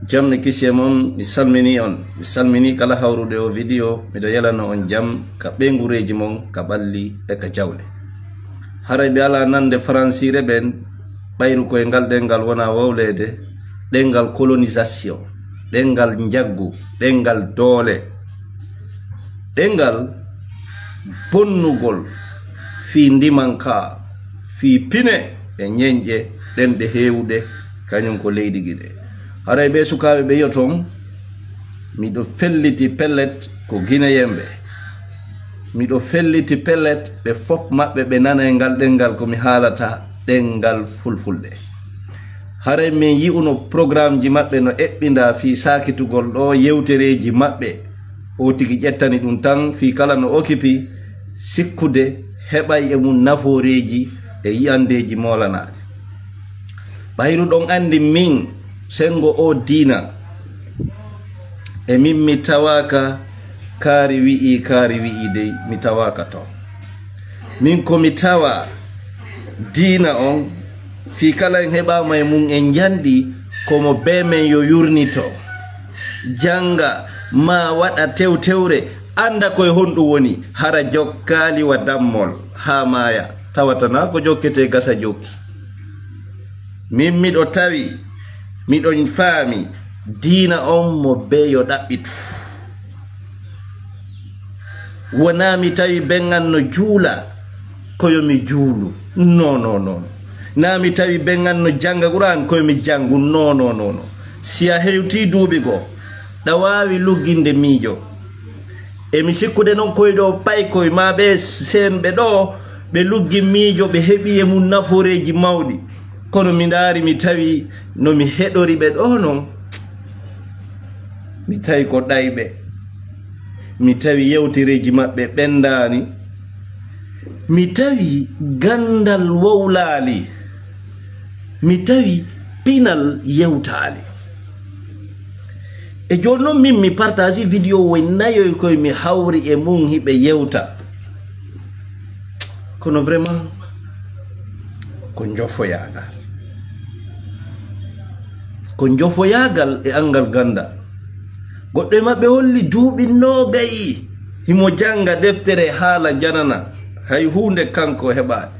jamne kisi mom mi salmini kala hawrude o video mido yalana on jam ka bengureji mon ka balli e ka jawle haray be ala nande francire ben bayru ko ngal dengal wona wawlede dengal colonisation dengal njaggu dengal doole dengal bonnugol fi ndimanka fi pine e nyenje den de hewde kanyum ko leydi gide haray be sukabe be yotom mi do felliti pellet ko Guinéen mi do felliti pellet be fop mabbe be nana e ngal dengal ko mi halata dengal fulfulde haray men yi'uno programme ji mabbe no ebbinda fi sakitugol do yewtereji mabbe o tigi jettani dum tan fi kala no okipi sikkude hebay e mun naforeji e yiandeji molanaade bayru don andi min sengo o dina e min mi tawaka kari wi'i de mi tawaka to min ko mi tawa dina on fi kala heba may mun en jandi komo be men yo yurnito janga ma wada tewtewre anda koy hondu woni hara jokkali wa dammol ha maya tawatana ko jokkete gasa jokki min mido tawi mido faami dina on mo beyo dabbitu wona mi tawi bengan no juula koyo mi juulu no na mi tawi bengan no janga Qur'an koyo mi jangu no siya hewti duubi go da wawi lugginde miijo e mi sikkude non koydo pay koy ma be senbe do be luggi miijo be hebi e mun naforeji mawdi kono mi ndari mi tawi no mi hedori be do non mi tawi ko daybe mi tawi yewtireji mabbe bendani mi tawi gandal wowlali mi tawi pinal yewtali e jonno min mi partage video wennayo ko mi hawri e mun hibe yewta kono vraiment ko njofo yagal e angal ganda goddo mabbe holli duubi nogay himo janga deftere hala janana hay hunde kanko hebaade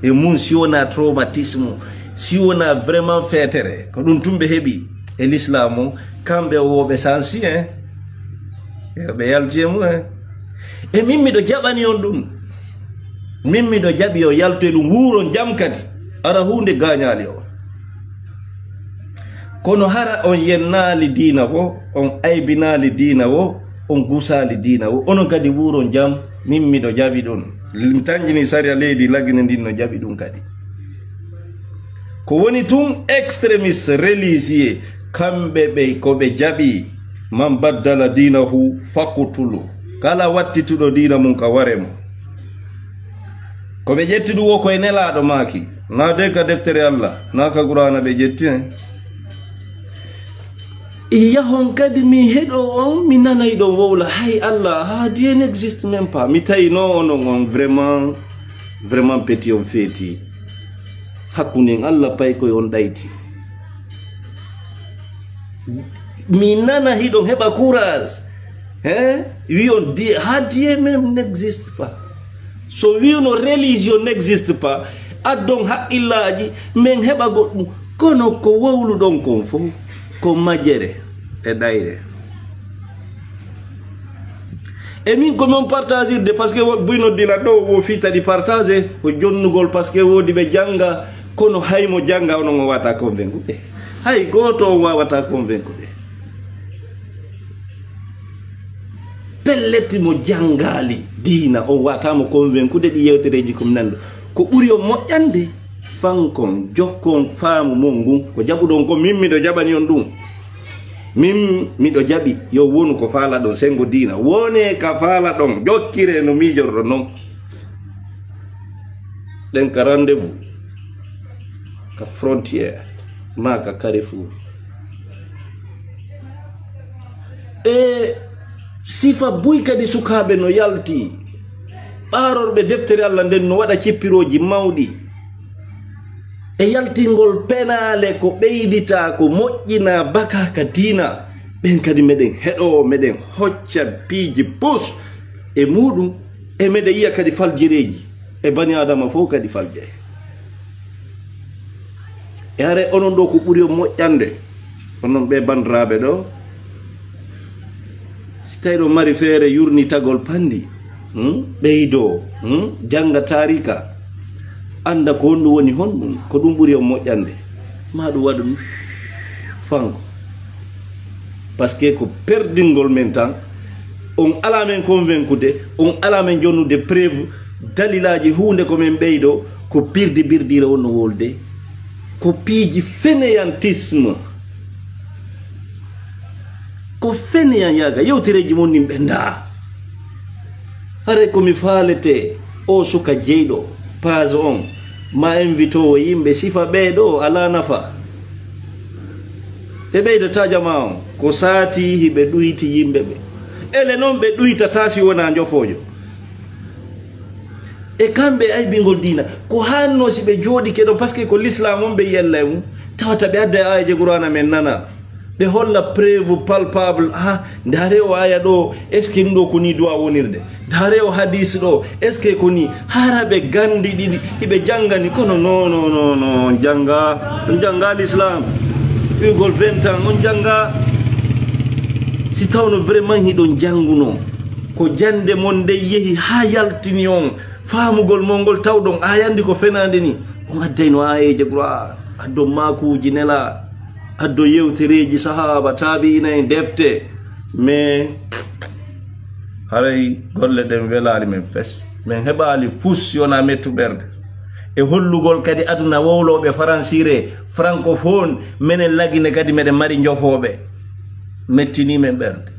e mun siona traumatisme siona vraiment fetere ko dum tumbe hebi e l'islamo kambe wobe sansi be yaltiemu e mimmi do jabani on dum mimmi do jabi o yalte dum wuro jamkati ara hunde gañali o kono hara on yennali dina wo on aybinali dina wo on gusali dina wo onon kadi wuro jam mimmi do jabi don limtanjini sari leydi lagine dinno jabi dum kadi ko woni tun extremist religieux kambe be ko be jabi man baddala dinahu faqtulu kala wattitudo dina mun ka waremo ko be jettidu wo ko e nelaado maki na de ka deftere Allah na ka Qur'ana be jetti yahon kadi mi hedo on mi nanay do wowla hay Allah ha Dieu n'existe même pas mi tay no on vraiment petit on feti hakunin Allah pay ko on dayti mi nana hidon heba courage oui on dit ha Dieu même n'existe pas so oui no religion n'existe pas adon ha illaji men heba goddum kono ko wowlu don kon fo ko majere e dayre e min ko mon partager de parce que buino dila do wo fita di partager ko jonnugol parce que wodi be janga kono haymo janga onon wata convaincre hay goto wawata convaincre pelleti mo jangali dina o wata mo convaincre di yewtereji kum nando ko buri o mojjande fankon jokkon faamu mongu ko jabudon ko mimmi do jabani on dum min mi do jabi yo wonu ko faala don sengo dina wone ka faala don jokkire no mijordo non den ka rendez-vous ka frontière ma ka Carrefour sifa buyka di sukabe no yalti barorbe deftere Allah den no wada cippiroji mawdi e yaltingol penale ko beydita ko moƴƴina baka ka dina ben kadi meden hedo meden hocca piiji pus e mudum e mede yiya kadi faljireji e bani adama fo kadi falje e are onon do ko ɓuri moƴƴande onon be bandrabe do staydo mari fere yurni tagol pandi beydo janga tarika anda ko hondu woni honɗum ko ɗum ɓuri moƴƴande ma ɗum waɗa ɗum fanko parce que ko perdingol men tan on ala men convaincude on ala men jonnude preuve dalilaji hunde ko men ɓeydo ko birdira wonno wolde ko piiji fainéantisme ko fainéant yaga yewtereji mon nin ɓenda hare komi faalete o suka jeyɗo page on ma invito o yimɓe sifa ɓeeɗo ala nafa ɓe ɓeydata jama on ko saati hiɓe ɗuyti yimɓe ɓe ele noon ɓe ɗuytata si wona jofojo e kamɓe aybingol dina ko hanno si ɓe jooɗike ɗo par ce que ko l'islam on ɓe yella e mum tawata ɓe adda aya je qur'ana men nana ɓe holla preuve palpable ndare o aya ɗo est ce que ɗum ɗo koni duwa wonirde ndare o hadis ɗo est ce que koni hara ɓe gandi ɗiɗi hiɓe janggani kono non on janga l'islam ɓigol 20 ans on janga si tawno vraiment hiɗon janguno ko jande mon nde yehi ha yaltini on faamugol mongol tawɗon ayandi ko fenande ni on addayno ayeje qur'an addo makuji nela addo yewtereji sahaba tabi'ina en defte mais haray golle ɗen welari men fes min heɓali fus yona mettu ɓerde e hollugol kadi aduna wowloɓe faransire francophone menen lagine kadi meɗen mari jofoɓe mettini men ɓerde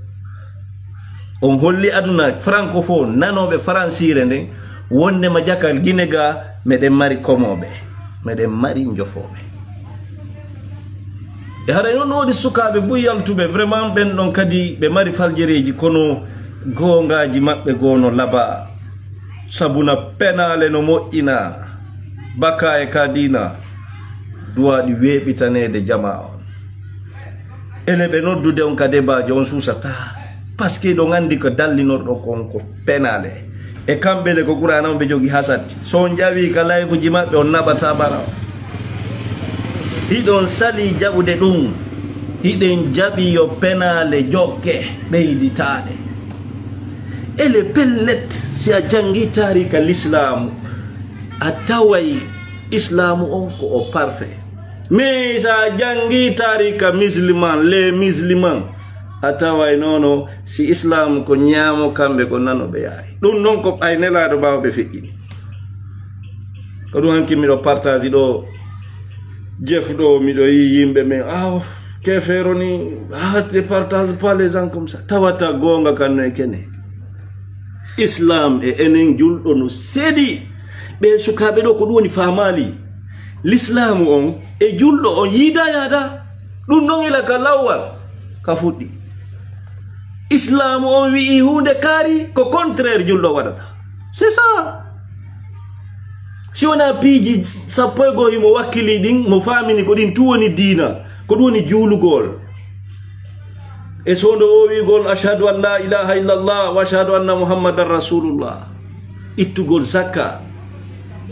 on holli aduna francophone nanoɓe faransire nden wondema jakal guine ga meɗen mari komoɓe meɗen mari jofoɓe e haɗa noon woodi sukaɓe boyi yaltuɓe vraiment ɓen ɗon kadi ɓe mari faljereji kono gongaji maɓɓe gono laba sabuna penale no moƴƴina baka e kadina duwaɗi weɓitanede jama on ele ɓe noddude on ka débaji on susata par ce que ɗon andi ko dallinorɗo kon ko penale e kamɓele ko qur'ana on ɓe jogi hasatti so on ƴawi ka layfuji maɓɓe on naɓata bara hiɗon sali jaɓude ɗum hiɗen jaɓi yo penale jokke ɓeyditaɗe ele pellet si a jangi tarika l'islamu a taway islamu on ko o parfait mais sa jangi tarika musulman les musulman a taway nono si islam ko ñaamo kamɓe ko nanoɓe yaari ɗum noon ko ay nelaɗo mbawɓe feƴƴini ko ɗum hanki miɗo partage ɗo jef ɗo miɗo yi yimɓe men kefero ni te partage pas les gens comme ça tawata gonga kanno e kene islam e enen julɗo no seeɗi ɓe sukaɓe ɗo ko ɗum woni famali l'islamu on e julɗo on yiida yaada ɗum ɗon ila ka lawwal ka fuɗɗi islamu on wi'i hunde kaari ko contraire julɗo waɗata c'est ça si wona piiji sappo e goho himo wakkili ɗin mo famini ko ɗin tu woni diina ko ɗum woni juulugol e sondo o wigol ashhadu an la ilaha illallah wa ashhadu anna muhammadan rasulullah ittugol zakka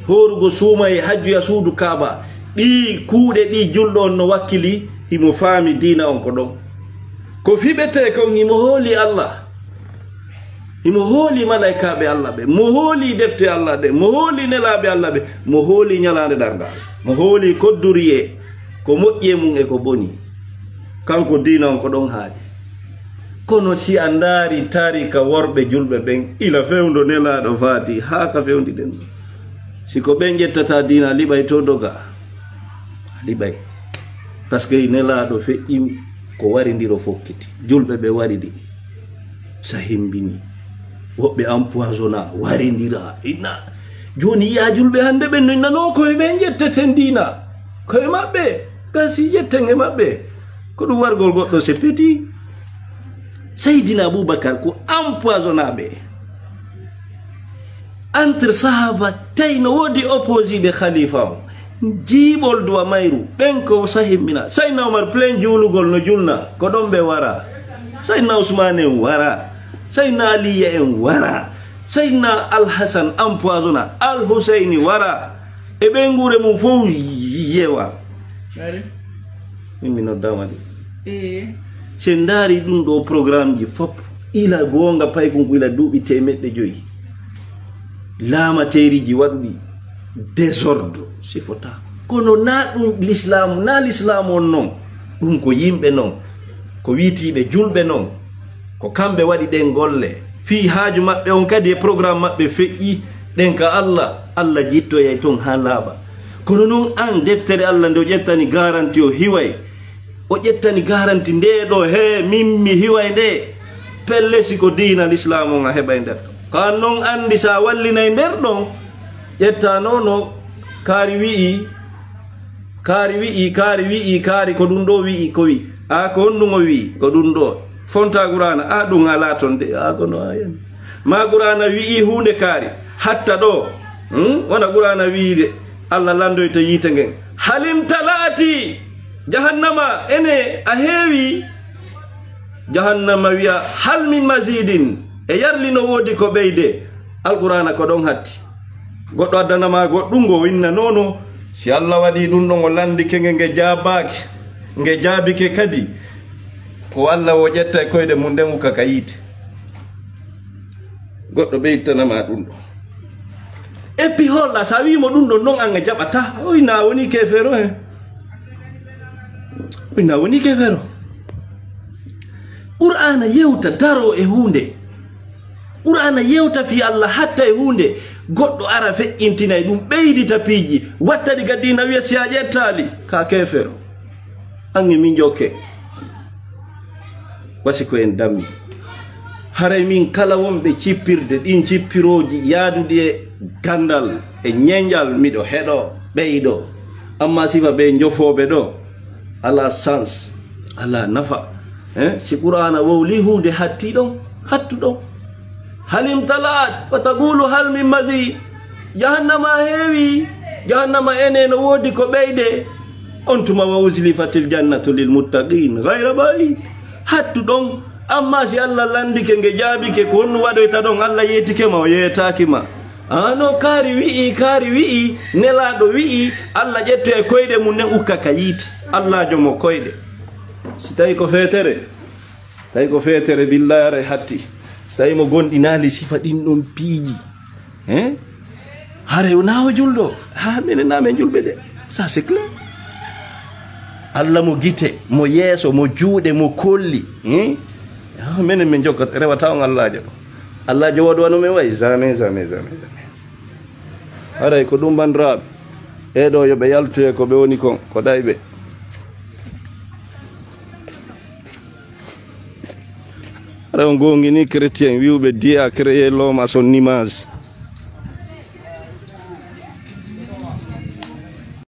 horugo suuma e hajju ya suudu kaaba ɗi kuuɗe ɗi julɗo on no wakkili himo faami diina on ko ɗon ko fiɓete kon himo hooli allah himo hooli malaikaɓe allah ɓe mo hooli defte allah ɗe mo hooli nelaɓe allah ɓe mo hooli ñalande dargal mo hooli kodduriye ko moƴƴe mum e ko boni kanko diina on ko ɗon haaɗi kono si a ndaari tarika worɓe julɓe ɓen ila fewndo nelaɗo faati haa ka fewndi ɗen siko ɓen ƴettata diina liɓay to doga liɓay par ce que nelaɗo feƴƴi ko warindiro fokkiti julɓe ɓe wari ɗi sa himbini woɓɓe empoisonna warindira inna joni yiya julɓe hande ɓen no nano koye ɓen ƴetteten diina koye maɓɓe gasi ƴetten e maɓɓe ko ɗum wargol goɗɗo c'est petit Seydina Aboubacar ko empoisonnaɓe entre sahaba tawi no woodi opposé ɓe khalifa o jiibol duwa mayru ɓen ko sahimmina sayna Omar plein julugol no julna ko ɗon ɓe wara sayna Ousmane en wara sayna Aliya en wara sayna Alhasan empoisonna Alhuseyni wara e ɓe ngure mum fof yewa min mi noddama de se ndaari ɗum ɗo programme ji fop ila gonga pay konko ila duuɓi 100 laamateri ji waɗuɗi désordre sifota kono na ɗum l'islam na l'islam on noon ɗum ko yimɓe noon ko wiitiɓe julɓe noon ko kamɓe waɗi ɗen golle fi haaju maɓɓe on kadi e programme maɓɓe feƴƴi ɗen ka Allah jittoyay toon ha laaɓa kono noon an deftere Allah nde o ƴettani garanti o hiway o ƴettani garanti nde ɗo he min mi hiway nde pelle siko diina l'islam on a heɓay nder kan noon andi sa wallinay nder ɗon ƴetta nono kaari kaari ko ɗum ɗo wi'i ko wi a ko honɗum o wi'i ko ɗum ɗo fonta Qur'ana a ɗum ala ton de a kono ayen ma Qur'ana wi'i hunde kaari hatta ɗo wona Qur'ana wi'ide Allah landoyta yiite ngen halim talati jahannama ene a heewi jahannama wiya hal min mazidin e yarli no woodi ko ɓeyde alqur'ana ko ɗon hatti goɗɗo addanama goɗɗum ngo winna nono si Allah waɗi ɗum ɗon o landike nge jaabake nge jaabike kadi ko Allah o ƴetta e koyɗe mum nden hukka ka yiite goɗɗo ɓeytanama ɗum ɗo et puis holla sa wimo ɗum ɗon noon an a jaɓata oyna woni kefero he oyna woni kefero qur'ana yewta daro e hunde qur'ana yewta fi Allah hatta e hunde goɗɗo ara feƴƴintinay ɗum ɓeydita piiji wattadi gaddina wiya si a ƴettali ka kefero an e min jokke wasi ko en dammi haray min kala wonɓe cippirde ɗin cippiroji yaaduɗi e gandal e ñeñal miɗo heɗo ɓeyɗo amma sifa ɓe jofoɓe ɗo ala sens ala nafa si qur'ana wowli hunde hatti ɗon hattu ɗon halim talat wa taqulu hal min mazid jahannama heewi jahannama ene no woodi ko ɓeyde on tuma wa uzlifatil jannatu lil muttaqin ghayra ba'id hattu ɗon amma si Allah landike nge jaabike ko honno waɗoyta ɗon Allah yeetike ma o yeetakima no kaari wi'i nelaɗo wi'i Allah ƴetto e koyɗe mum nen ukka ka yiite Allah jomo koyɗe si tawi ko feetere billahi ara hatti si tawi mo gonɗinali sifa ɗin ɗon piiji hare nawo julɗo ha minen namen julɓe de ça c'est clair Allah mo gite mo yeeso mo juuɗe mo kolli minen min jokkat rewata on Allahjo ɗo Allahjo waɗwano men way jamais haray ko ɗum bandiraɓe eɗo yoɓe yaltoye ko ɓe woni kon ko ɗayɓe haray on gongini chrétien wiwɓe Dieu a créé l'homme à son image